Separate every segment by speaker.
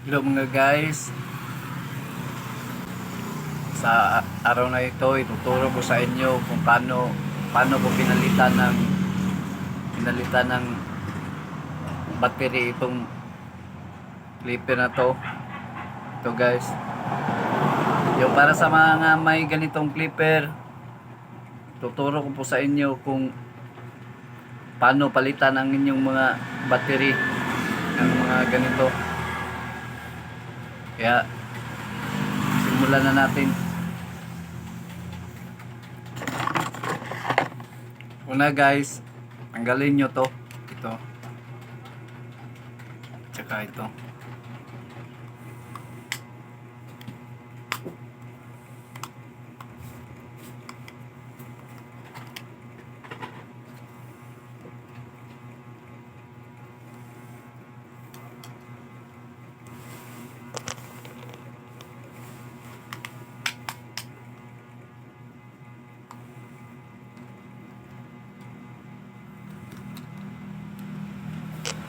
Speaker 1: Hello mga guys, sa araw na ito ituturo ko sa inyo kung paano ko pinalitan ng battery itong clipper na to. Ito guys, yung para sa mga may ganitong clipper, tuturo ko po sa inyo kung paano palitan ang inyong mga battery ng mga ganito. Kaya simulan na natin. Una guys, tanggalin nyo to. Ito. Tsaka ito.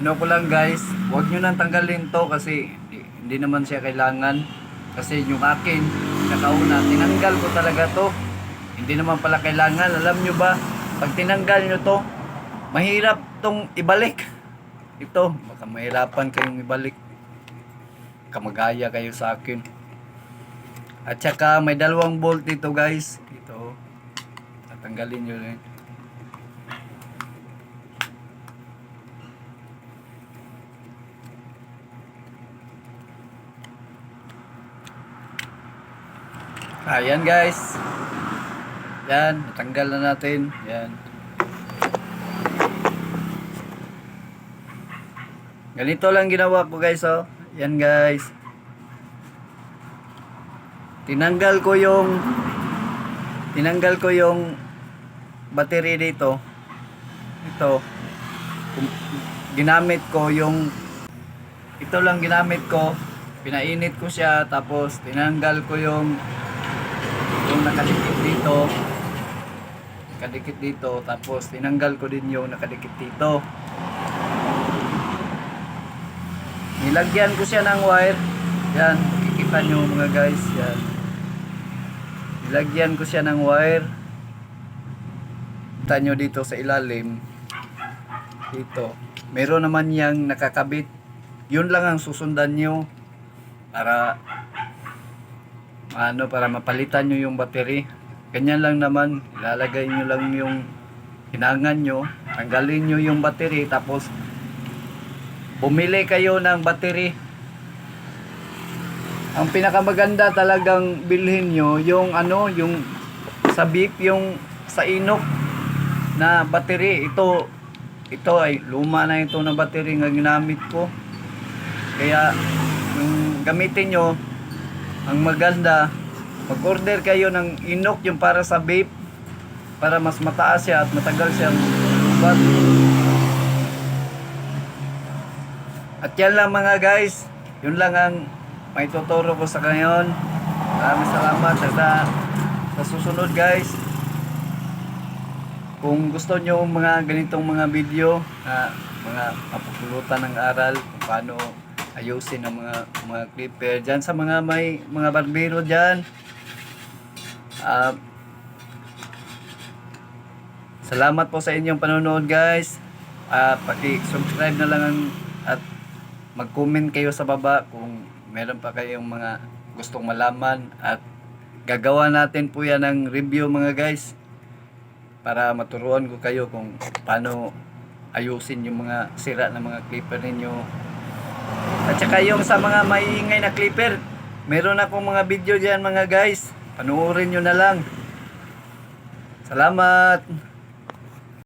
Speaker 1: Ano ko lang guys, huwag nyo nang tanggalin to kasi hindi naman siya kailangan. Kasi yung akin, nakauna, tinanggal ko talaga to. Hindi naman pala kailangan. Alam nyo ba, pag tinanggal nyo to, mahirap tong ibalik. Ito, baka mahirapan kayong ibalik. Kamagaya kayo sa akin. At saka may dalawang bolt dito guys. Ito, tatanggalin nyo rin. Ayan guys. Yan, natanggal na natin. Yan. Ganito lang ginawa ko guys, oh. Yan guys. Tinanggal ko yung battery dito. Ito. Ginamit ko yung ito lang ginamit ko. Pinainit ko siya tapos tinanggal ko yung nakadikit dito tapos tinanggal ko din yung nakadikit dito. Nilagyan ko siya ng wire. Yan, kikita nyo mga guys. Yan, nilagyan ko siya ng wire. Kita nyo dito sa ilalim dito, meron naman yang nakakabit. Yun lang ang susundan nyo para para mapalitan nyo yung battery. Ganyan lang naman, ilalagay nyo lang yung hinangan nyo, tanggalin nyo yung battery, tapos bumili kayo ng battery. Ang pinakamaganda talagang bilhin nyo yung yung sa beep, yung sa Inok na battery. Ito ay luma na ito na battery nga ginamit ko, kaya yung gamitin nyo, ang maganda, mag-order kayo ng Inok, yung para sa vape, para mas mataas siya at matagal siyang lubat. At yan lang mga guys, yun lang ang may tuturo ko sa ngayon. Maraming salamat sa susunod guys. Kung gusto nyo mga ganitong mga video na mga mapupulutan ng aral kung paano ayusin ang mga clipper dyan sa mga may mga barbero dyan. Salamat po sa inyong panonood guys. Paki-subscribe na lang at mag-comment kayo sa baba kung meron pa kayong mga gustong malaman, at gagawa natin po yan ng review mga guys para maturuan ko kayo kung paano ayusin yung mga sira ng mga clipper ninyo. At saka yung sa mga maiingay na clipper, meron akong mga video dyan mga guys, panoorin nyo na lang. Salamat.